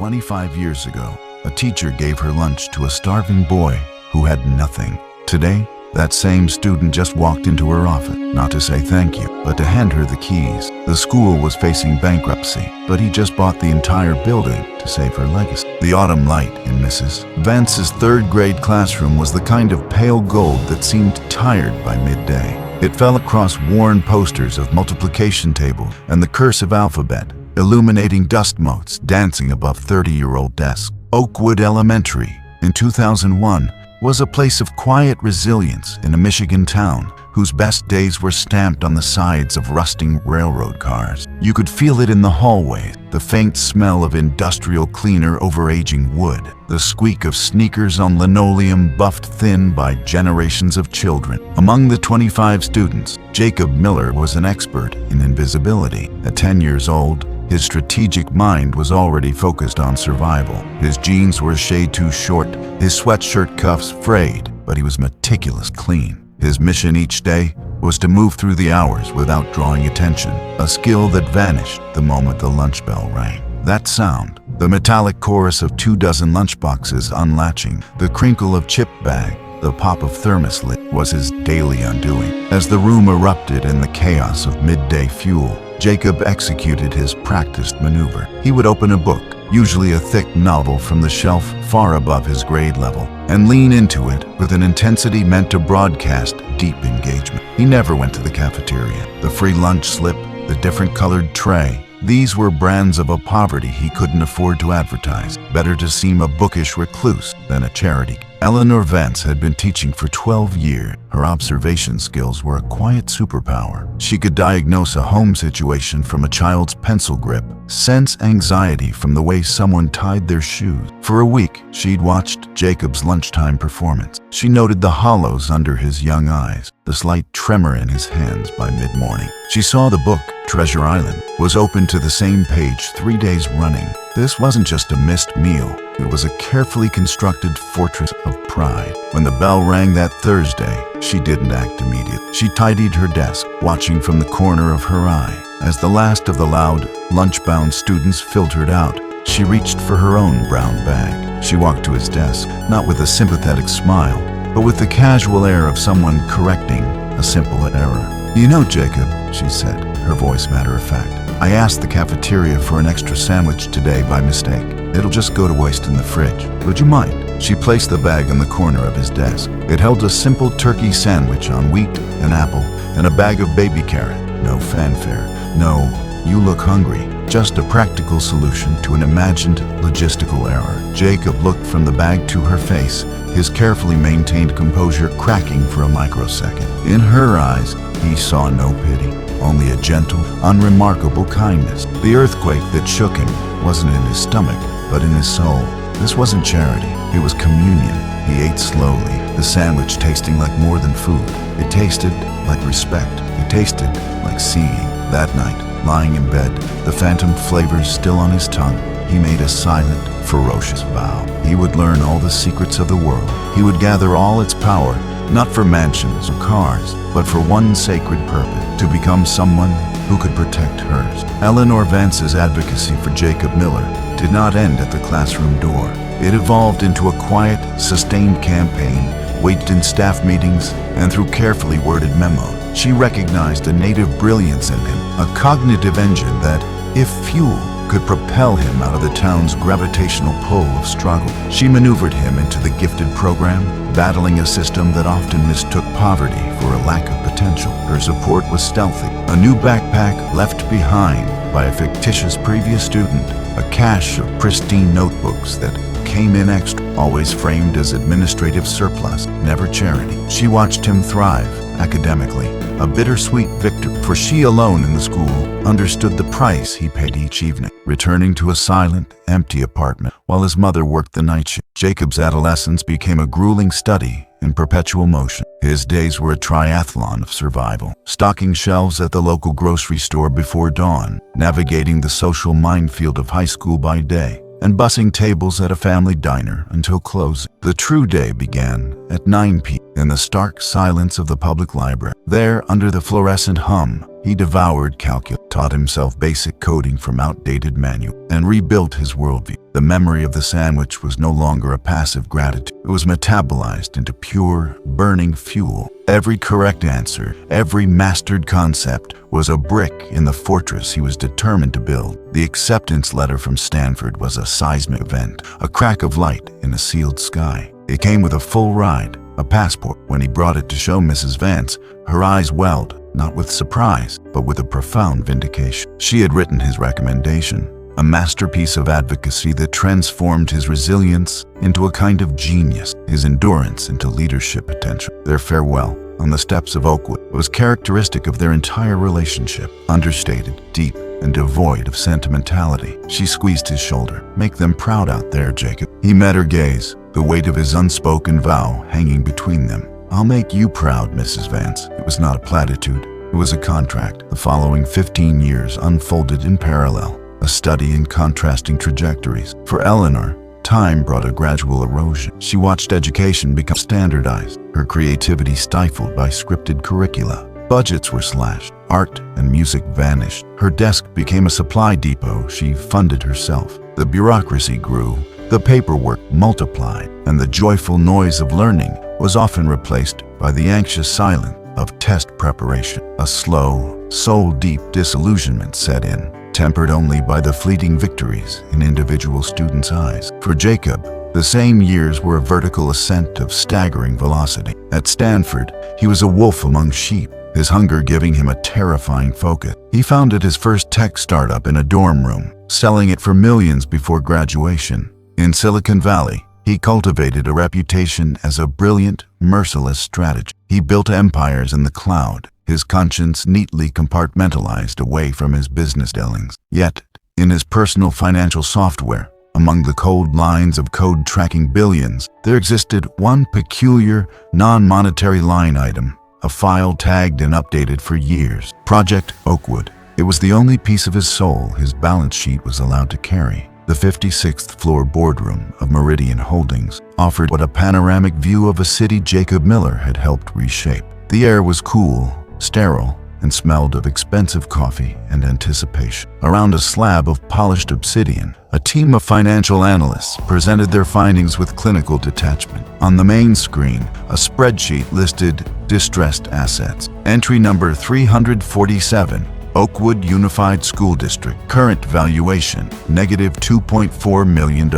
25 years ago, a teacher gave her lunch to a starving boy who had nothing. Today, that same student just walked into her office, not to say thank you, but to hand her the keys. The school was facing bankruptcy, but he just bought the entire building to save her legacy. The autumn light in Mrs. Vance's third-grade classroom was the kind of pale gold that seemed tired by midday. It fell across worn posters of multiplication tables and the cursive alphabet, illuminating dust motes dancing above 30-year-old desks. Oakwood Elementary, in 2001, was a place of quiet resilience in a Michigan town whose best days were stamped on the sides of rusting railroad cars. You could feel it in the hallways, the faint smell of industrial cleaner over aging wood, the squeak of sneakers on linoleum buffed thin by generations of children. Among the 25 students, Jacob Miller was an expert in invisibility. At 10 years old, his strategic mind was already focused on survival. His jeans were a shade too short, his sweatshirt cuffs frayed, but he was meticulously clean. His mission each day was to move through the hours without drawing attention, a skill that vanished the moment the lunch bell rang. That sound, the metallic chorus of 24 lunchboxes unlatching, the crinkle of chip bag, the pop of thermos lid, was his daily undoing. As the room erupted in the chaos of midday fuel, Jacob executed his practiced maneuver. He would open a book, usually a thick novel from the shelf far above his grade level, and lean into it with an intensity meant to broadcast deep engagement. He never went to the cafeteria. The free lunch slip, the different colored tray, these were brands of a poverty he couldn't afford to advertise. Better to seem a bookish recluse than a charity. Eleanor Vance had been teaching for 12 years. Her observation skills were a quiet superpower. She could diagnose a home situation from a child's pencil grip, sense anxiety from the way someone tied their shoes. For a week, she'd watched Jacob's lunchtime performance. She noted the hollows under his young eyes, the slight tremor in his hands by mid-morning. She saw the book, Treasure Island, was open to the same page 3 days running. This wasn't just a missed meal. It was a carefully constructed fortress of pride. When the bell rang that Thursday, she didn't act immediately. She tidied her desk, watching from the corner of her eye. As the last of the loud, lunch-bound students filtered out, she reached for her own brown bag. She walked to his desk, not with a sympathetic smile, but with the casual air of someone correcting a simple error. "You know, Jacob," she said, her voice matter-of-fact, "I asked the cafeteria for an extra sandwich today by mistake. It'll just go to waste in the fridge. Would you mind?" She placed the bag in the corner of his desk. It held a simple turkey sandwich on wheat, an apple, and a bag of baby carrot. No fanfare. No, "You look hungry." Just a practical solution to an imagined logistical error. Jacob looked from the bag to her face, his carefully maintained composure cracking for a microsecond. In her eyes, he saw no pity, only a gentle, unremarkable kindness. The earthquake that shook him wasn't in his stomach, but in his soul. This wasn't charity, it was communion. He ate slowly, the sandwich tasting like more than food. It tasted like respect. It tasted like seeing. That night, lying in bed, the phantom flavors still on his tongue, he made a silent, ferocious vow. He would learn all the secrets of the world. He would gather all its power, not for mansions or cars, but for one sacred purpose, to become someone who could protect hers. Eleanor Vance's advocacy for Jacob Miller did not end at the classroom door. It evolved into a quiet, sustained campaign, waged in staff meetings and through carefully worded memos. She recognized a native brilliance in him, a cognitive engine that, if fueled, could propel him out of the town's gravitational pull of struggle. She maneuvered him into the gifted program, battling a system that often mistook poverty for a lack of potential. Her support was stealthy, a new backpack left behind by a fictitious previous student, a cache of pristine notebooks that came in extra, always framed as administrative surplus, never charity. She watched him thrive academically, a bittersweet victory, for she alone in the school understood the price he paid each evening, returning to a silent, empty apartment while his mother worked the night shift. Jacob's adolescence became a grueling study in perpetual motion. His days were a triathlon of survival, stocking shelves at the local grocery store before dawn, navigating the social minefield of high school by day, and bussing tables at a family diner until closing. The true day began at 9 p.m. in the stark silence of the public library. There, under the fluorescent hum, he devoured calculus, taught himself basic coding from outdated manuals, and rebuilt his worldview. The memory of the sandwich was no longer a passive gratitude. It was metabolized into pure, burning fuel. Every correct answer, every mastered concept was a brick in the fortress he was determined to build. The acceptance letter from Stanford was a seismic event, a crack of light in a sealed sky. It came with a full ride, a passport. When he brought it to show Mrs. Vance, her eyes welled, not with surprise, but with a profound vindication. She had written his recommendation, a masterpiece of advocacy that transformed his resilience into a kind of genius, his endurance into leadership potential. Their farewell on the steps of Oakwood was characteristic of their entire relationship, understated, deep, and devoid of sentimentality. She squeezed his shoulder. "Make them proud out there, Jacob." He met her gaze, the weight of his unspoken vow hanging between them. "I'll make you proud, Mrs. Vance." It was not a platitude. It was a contract. The following 15 years unfolded in parallel, a study in contrasting trajectories. For Eleanor, time brought a gradual erosion. She watched education become standardized, her creativity stifled by scripted curricula. Budgets were slashed, art and music vanished. Her desk became a supply depot she funded herself. The bureaucracy grew, the paperwork multiplied, and the joyful noise of learning was often replaced by the anxious silence of test preparation. A slow, soul-deep disillusionment set in, tempered only by the fleeting victories in individual students' eyes. For Jacob, the same years were a vertical ascent of staggering velocity. At Stanford, he was a wolf among sheep, his hunger giving him a terrifying focus. He founded his first tech startup in a dorm room, selling it for millions before graduation. In Silicon Valley, he cultivated a reputation as a brilliant, merciless strategist. He built empires in the cloud, his conscience neatly compartmentalized away from his business dealings. Yet, in his personal financial software, among the cold lines of code tracking billions, there existed one peculiar, non-monetary line item, a file tagged and updated for years. Project Oakwood. It was the only piece of his soul his balance sheet was allowed to carry. The 56th floor boardroom of Meridian Holdings offered what a panoramic view of a city Jacob Miller had helped reshape. The air was cool, sterile, and smelled of expensive coffee and anticipation. Around a slab of polished obsidian, a team of financial analysts presented their findings with clinical detachment. On the main screen, a spreadsheet listed distressed assets. Entry number 347, Oakwood Unified School District. Current valuation, negative $2.4 million.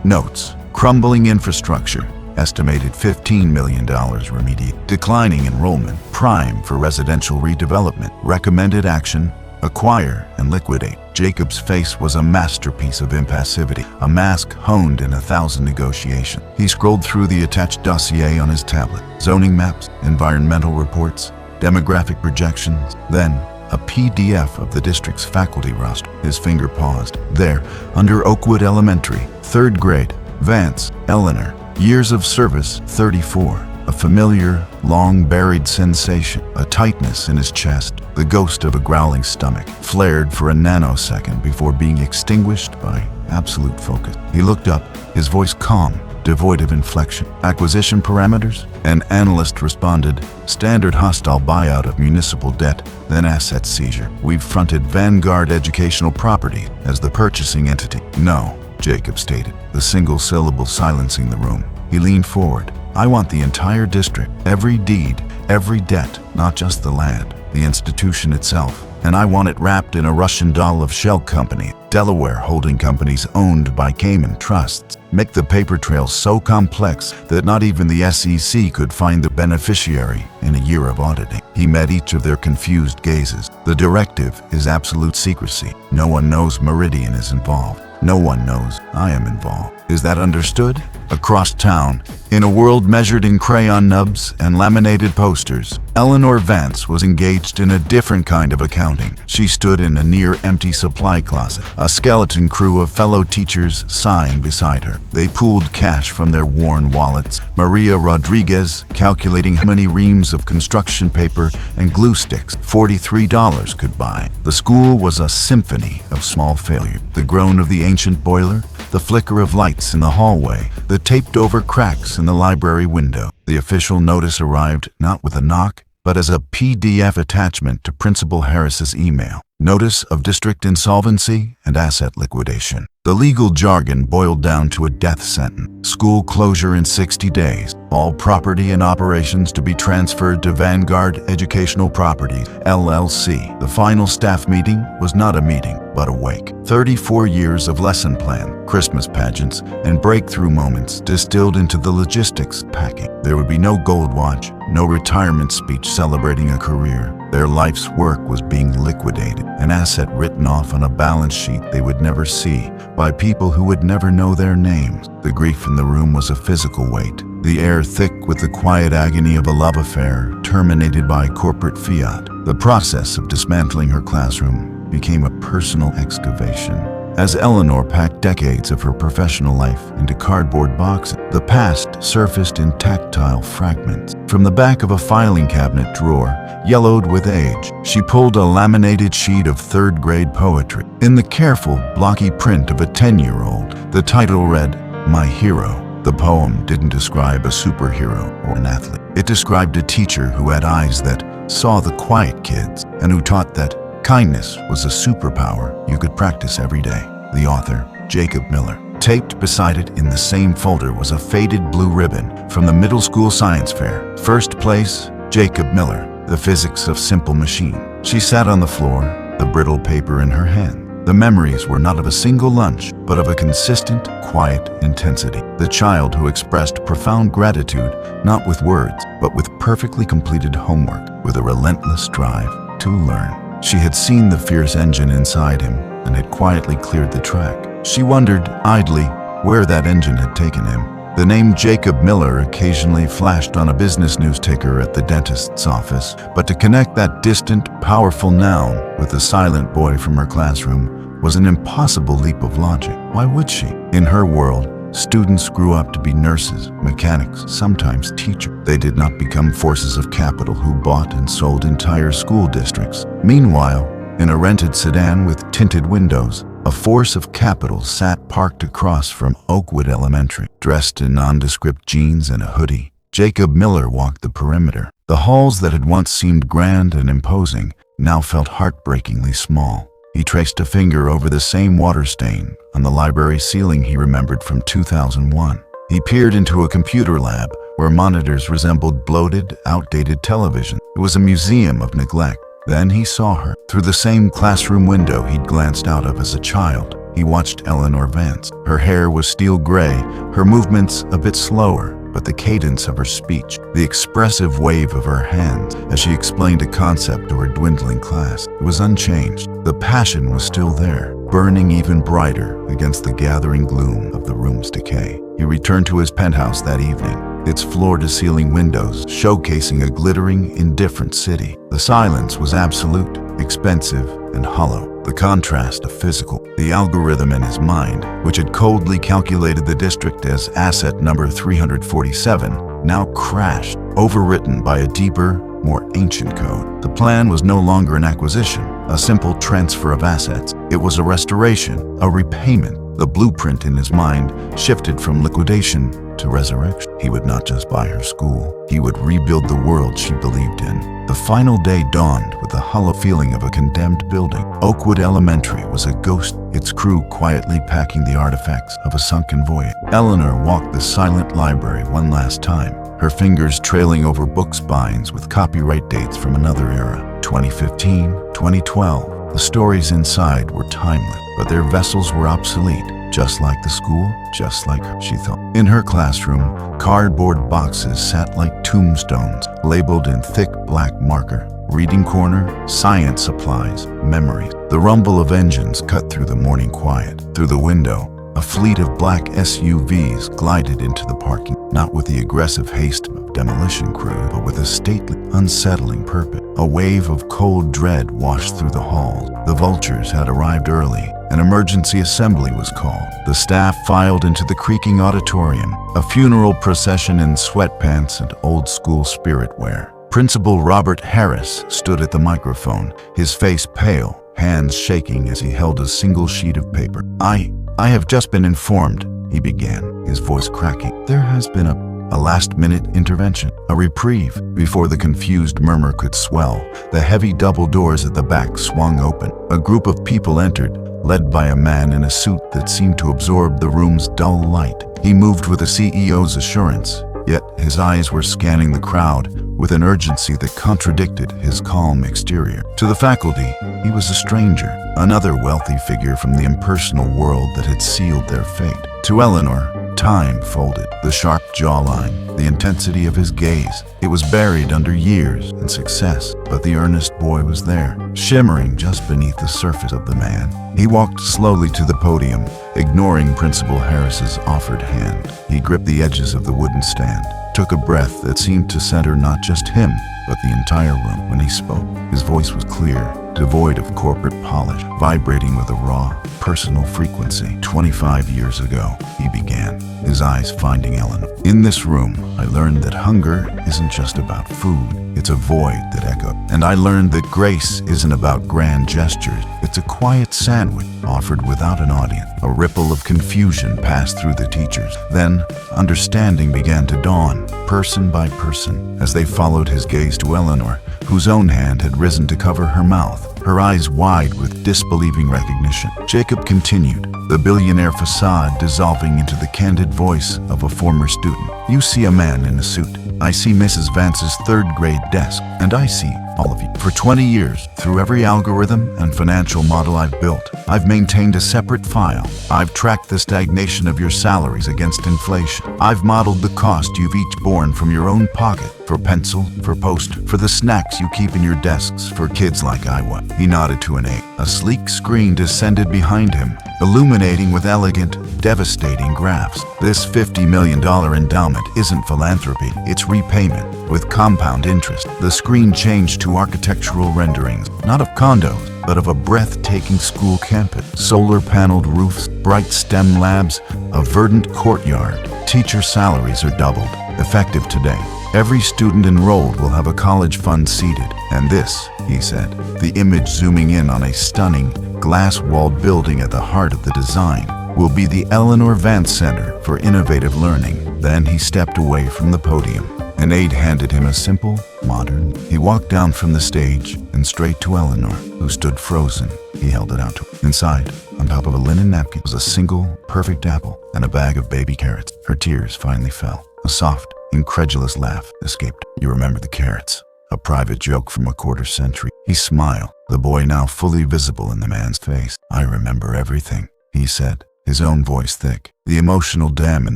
Notes, crumbling infrastructure, estimated $15 million remediate. Declining enrollment, prime for residential redevelopment. Recommended action, acquire and liquidate. Jacob's face was a masterpiece of impassivity, a mask honed in 1,000 negotiations. He scrolled through the attached dossier on his tablet. Zoning maps, environmental reports, demographic projections, then a PDF of the district's faculty roster. His finger paused. There, under Oakwood Elementary, 3rd grade, Vance, Eleanor. Years of service, 34. A familiar, long-buried sensation, a tightness in his chest, the ghost of a growling stomach, flared for a nanosecond before being extinguished by absolute focus. He looked up, his voice calm, devoid of inflection. Acquisition parameters? An analyst responded, standard hostile buyout of municipal debt, then asset seizure. We've fronted Vanguard Educational Property as the purchasing entity. No, Jacob stated, the single syllable silencing the room. He leaned forward. I want the entire district, every deed, every debt, not just the land, the institution itself. And I want it wrapped in a Russian doll of shell company, Delaware holding companies owned by Cayman trusts. Make the paper trail so complex that not even the SEC could find the beneficiary in a year of auditing. He met each of their confused gazes. The directive is absolute secrecy. No one knows Meridian is involved. No one knows I am involved. Is that understood? Across town, in a world measured in crayon nubs and laminated posters, Eleanor Vance was engaged in a different kind of accounting. She stood in a near-empty supply closet, a skeleton crew of fellow teachers sighing beside her. They pooled cash from their worn wallets, Maria Rodriguez calculating how many reams of construction paper and glue sticks $43 could buy. The school was a symphony of small failure. The groan of the ancient boiler, the flicker of lights in the hallway, the taped-over cracks in the library window. The official notice arrived not with a knock, but as a PDF attachment to Principal Harris's email. Notice of district insolvency and asset liquidation. The legal jargon boiled down to a death sentence. School closure in 60 days. All property and operations to be transferred to Vanguard Educational Properties, LLC. The final staff meeting was not a meeting, but a wake. 34 years of lesson plan, Christmas pageants, and breakthrough moments distilled into the logistics packing. There would be no gold watch, no retirement speech celebrating a career. Their life's work was being liquidated, an asset written off on a balance sheet they would never see, by people who would never know their names. The grief in the room was a physical weight, the air thick with the quiet agony of a love affair terminated by corporate fiat. The process of dismantling her classroom became a personal excavation. As Eleanor packed decades of her professional life into cardboard boxes, the past surfaced in tactile fragments. From the back of a filing cabinet drawer, yellowed with age, she pulled a laminated sheet of third-grade poetry. In the careful, blocky print of a 10-year-old, the title read, "My Hero." The poem didn't describe a superhero or an athlete. It described a teacher who had eyes that saw the quiet kids and who taught that kindness was a superpower you could practice every day. The author, Jacob Miller. Taped beside it in the same folder was a faded blue ribbon from the middle school science fair. First place, Jacob Miller, The Physics of Simple Machine. She sat on the floor, the brittle paper in her hand. The memories were not of a single lunch, but of a consistent, quiet intensity. The child who expressed profound gratitude, not with words, but with perfectly completed homework, with a relentless drive to learn. She had seen the fierce engine inside him and had quietly cleared the track. She wondered, idly, where that engine had taken him. The name Jacob Miller occasionally flashed on a business news ticker at the dentist's office, but to connect that distant, powerful noun with the silent boy from her classroom was an impossible leap of logic. Why would she? In her world, students grew up to be nurses, mechanics, sometimes teachers. They did not become forces of capital who bought and sold entire school districts. Meanwhile, in a rented sedan with tinted windows, a force of capital sat parked across from Oakwood Elementary. Dressed in nondescript jeans and a hoodie, Jacob Miller walked the perimeter. The halls that had once seemed grand and imposing now felt heartbreakingly small. He traced a finger over the same water stain on the library ceiling he remembered from 2001. He peered into a computer lab where monitors resembled bloated, outdated television. It was a museum of neglect. Then he saw her. Through the same classroom window he'd glanced out of as a child, he watched Eleanor Vance. Her hair was steel gray, her movements a bit slower, but the cadence of her speech, the expressive wave of her hands as she explained a concept to her dwindling class, it was unchanged. The passion was still there, burning even brighter against the gathering gloom of the room's decay. He returned to his penthouse that evening, its floor-to-ceiling windows showcasing a glittering, indifferent city. The silence was absolute, expensive, and hollow. The contrast of physical. The algorithm in his mind, which had coldly calculated the district as asset number 347, now crashed, overwritten by a deeper, more ancient code. The plan was no longer an acquisition, a simple transfer of assets. It was a restoration, a repayment. The blueprint in his mind shifted from liquidation to resurrection. He would not just buy her school, he would rebuild the world she believed in. The final day dawned with the hollow feeling of a condemned building. Oakwood Elementary was a ghost, its crew quietly packing the artifacts of a sunken voyage. Eleanor walked the silent library one last time, her fingers trailing over book spines with copyright dates from another era, 2015, 2012. The stories inside were timeless, but their vessels were obsolete. Just like the school, just like her, she thought. In her classroom, cardboard boxes sat like tombstones, labeled in thick black marker. Reading corner, science supplies, memories. The rumble of engines cut through the morning quiet. Through the window, a fleet of black SUVs glided into the parking, not with the aggressive haste of demolition crew, but with a stately, unsettling purpose. A wave of cold dread washed through the halls. The vultures had arrived early. An emergency assembly was called. The staff filed into the creaking auditorium, a funeral procession in sweatpants and old-school spirit wear. Principal Robert Harris stood at the microphone, his face pale, hands shaking as he held a single sheet of paper. I have just been informed, he began, his voice cracking. There has been a a last-minute intervention, a reprieve. Before the confused murmur could swell, the heavy double doors at the back swung open. A group of people entered, led by a man in a suit that seemed to absorb the room's dull light. He moved with a CEO's assurance, yet his eyes were scanning the crowd with an urgency that contradicted his calm exterior. To the faculty, he was a stranger, another wealthy figure from the impersonal world that had sealed their fate. To Eleanor, time folded, the sharp jawline, the intensity of his gaze. It was buried under years and success, but the earnest boy was there, shimmering just beneath the surface of the man. He walked slowly to the podium, ignoring Principal Harris's offered hand. He gripped the edges of the wooden stand, took a breath that seemed to center not just him, but the entire room. When he spoke, his voice was clear, devoid of corporate polish, vibrating with a raw, personal frequency. 25 years ago, he began, his eyes finding Eleanor. In this room, I learned that hunger isn't just about food, it's a void that echoes. And I learned that grace isn't about grand gestures, it's a quiet sandwich offered without an audience. A ripple of confusion passed through the teachers. Then, understanding began to dawn, person by person, as they followed his gaze to Eleanor, whose own hand had risen to cover her mouth, her eyes wide with disbelieving recognition. Jacob continued, the billionaire facade dissolving into the candid voice of a former student. You see a man in a suit. I see Mrs. Vance's third-grade desk, and I see all of you. For 20 years, through every algorithm and financial model I've built, I've maintained a separate file. I've tracked the stagnation of your salaries against inflation. I've modeled the cost you've each borne from your own pocket, for pencil, for post, for the snacks you keep in your desks for kids like I was. He nodded to an A. A sleek screen descended behind him, illuminating with elegant, devastating graphs. This $50 million endowment isn't philanthropy, it's repayment, with compound interest. The screen changed to architectural renderings, not of condos, but of a breathtaking school campus. Solar-paneled roofs, bright STEM labs, a verdant courtyard. Teacher salaries are doubled, effective today. Every student enrolled will have a college fund seated. And this, he said, the image zooming in on a stunning, glass-walled building at the heart of the design, will be the Eleanor Vance Center for Innovative Learning. Then he stepped away from the podium. An aide handed him a simple, modern. He walked down from the stage and straight to Eleanor, who stood frozen. He held it out to her. Inside, on top of a linen napkin, was a single, perfect apple and a bag of baby carrots. Her tears finally fell. A soft, incredulous laugh escaped. You remember the carrots? A private joke from a quarter century. He smiled, the boy now fully visible in the man's face. I remember everything, he said, his own voice thick. The emotional dam in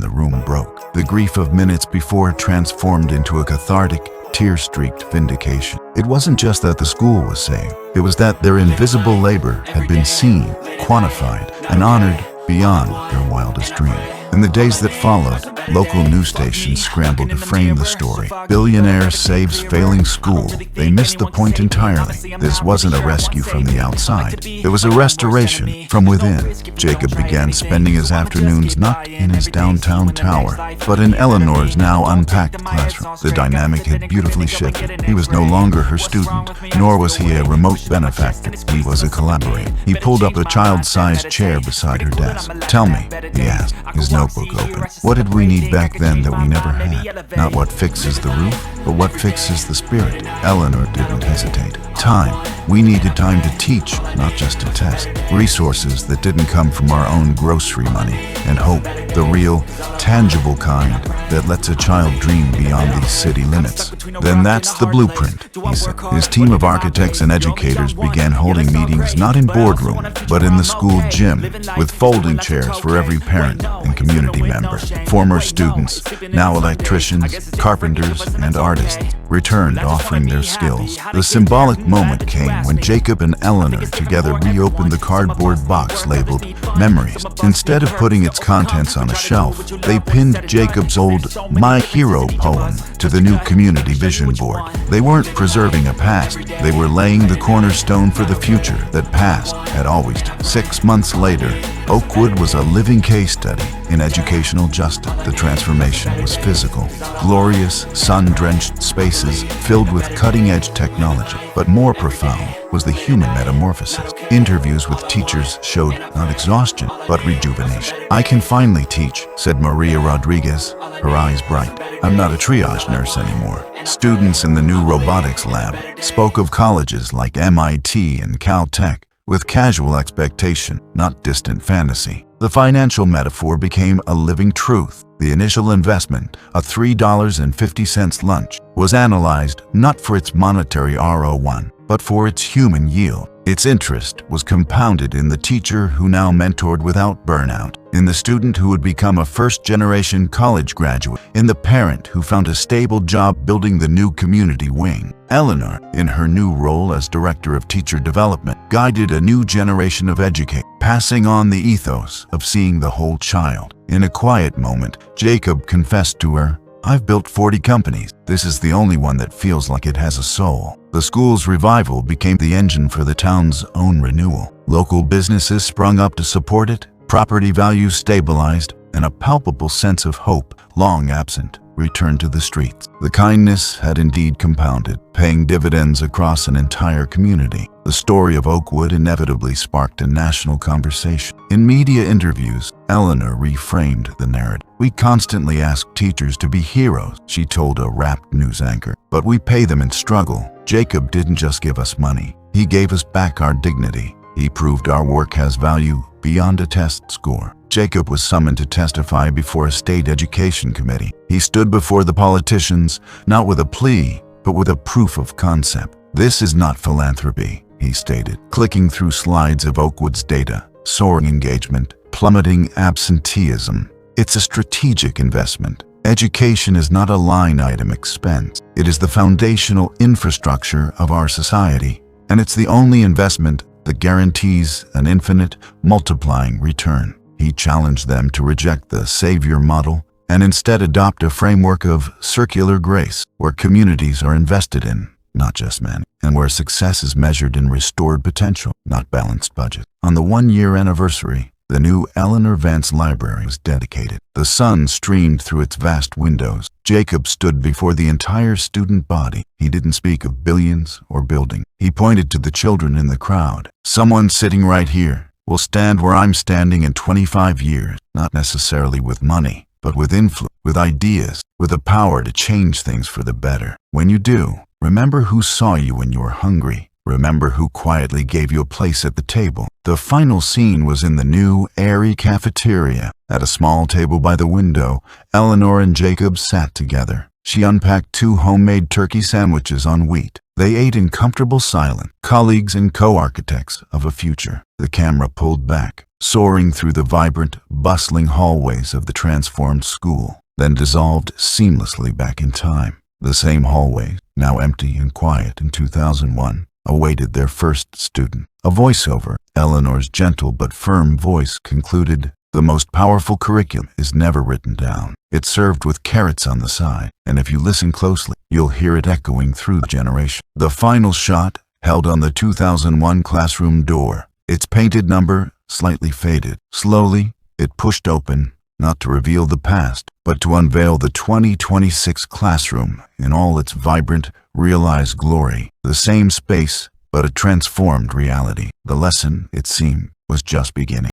the room broke. The grief of minutes before transformed into a cathartic, tear-streaked vindication. It wasn't just that the school was saved. It was that their invisible labor had been seen, quantified, and honored beyond their wildest dream. In the days that followed, local news stations scrambled to frame the story. Billionaire saves failing school. They missed the point entirely. This wasn't a rescue from the outside. It was a restoration from within. Jacob began spending his afternoons not in his downtown tower, but in Eleanor's now unpacked classroom. The dynamic had beautifully shifted. He was no longer her student, nor was he a remote benefactor. He was a collaborator. He pulled up a child-sized chair beside her desk. Tell me, he asked, his notebook open. What did we need back then that we never had? Not what fixes the roof, but what fixes the spirit. Eleanor didn't hesitate. Time. We needed time to teach, not just to test. Resources that didn't come from our own grocery money. And hope, the real, tangible kind that lets a child dream beyond these city limits. Then that's the blueprint, he said. His team of architects and educators began holding meetings not in boardrooms, but in the school gym, with folding chairs for every parent and community member. Former students, now electricians, carpenters, and artists, returned offering their skills. The symbolic moment came when Jacob and Eleanor together reopened the cardboard box labeled Memories. Instead of putting its contents on a shelf, they pinned Jacob's old My Hero poem to the new community vision board. They weren't preserving a past, they were laying the cornerstone for the future that past had always done. 6 months later, Oakwood was a living case study in educational justice. The transformation was physical, glorious, sun-drenched spaces filled with cutting-edge technology. But more profound was the human metamorphosis. Interviews with teachers showed not exhaustion, but rejuvenation. "I can finally teach," said Maria Rodriguez, her eyes bright. "I'm not a triage nurse anymore." Students in the new robotics lab spoke of colleges like MIT and Caltech with casual expectation, not distant fantasy. The financial metaphor became a living truth. The initial investment, a $3.50 lunch, was analyzed not for its monetary ROI, but for its human yield. Its interest was compounded in the teacher who now mentored without burnout, in the student who would become a first-generation college graduate, in the parent who found a stable job building the new community wing. Eleanor, in her new role as Director of Teacher Development, guided a new generation of educators, passing on the ethos of seeing the whole child. In a quiet moment, Jacob confessed to her, "I've built 40 companies. This is the only one that feels like it has a soul." The school's revival became the engine for the town's own renewal. Local businesses sprung up to support it, property values stabilized, and a palpable sense of hope, long absent, returned to the streets. The kindness had indeed compounded, paying dividends across an entire community. The story of Oakwood inevitably sparked a national conversation. In media interviews, Eleanor reframed the narrative. "We constantly ask teachers to be heroes," she told a rapt news anchor, "but we pay them in struggle. Jacob didn't just give us money. He gave us back our dignity. He proved our work has value beyond a test score." Jacob was summoned to testify before a state education committee. He stood before the politicians, not with a plea, but with a proof of concept. "This is not philanthropy," he stated, clicking through slides of Oakwood's data, soaring engagement, plummeting absenteeism. "It's a strategic investment. Education is not a line-item expense. It is the foundational infrastructure of our society, and it's the only investment that guarantees an infinite, multiplying return." He challenged them to reject the savior model and instead adopt a framework of circular grace, where communities are invested in, not just men, and where success is measured in restored potential, not balanced budget. On the one-year anniversary, the new Eleanor Vance Library was dedicated. The sun streamed through its vast windows. Jacob stood before the entire student body. He didn't speak of billions or building. He pointed to the children in the crowd. "Someone sitting right here will stand where I'm standing in 25 years, not necessarily with money, but with influence, with ideas, with the power to change things for the better. When you do, remember who saw you when you were hungry. Remember who quietly gave you a place at the table." The final scene was in the new, airy cafeteria. At a small table by the window, Eleanor and Jacob sat together. She unpacked 2 homemade turkey sandwiches on wheat. They ate in comfortable silence, colleagues and co-architects of a future. The camera pulled back, soaring through the vibrant, bustling hallways of the transformed school, then dissolved seamlessly back in time. The same hallways, now empty and quiet in 2001, awaited their first student. A voiceover, Eleanor's gentle but firm voice, concluded, "The most powerful curriculum is never written down. It's served with carrots on the side, and if you listen closely, you'll hear it echoing through the generation." The final shot, held on the 2001 classroom door, its painted number slightly faded. Slowly, it pushed open, not to reveal the past, but to unveil the 2026 classroom in all its vibrant, realized glory. The same space, but a transformed reality. The lesson, it seemed, was just beginning.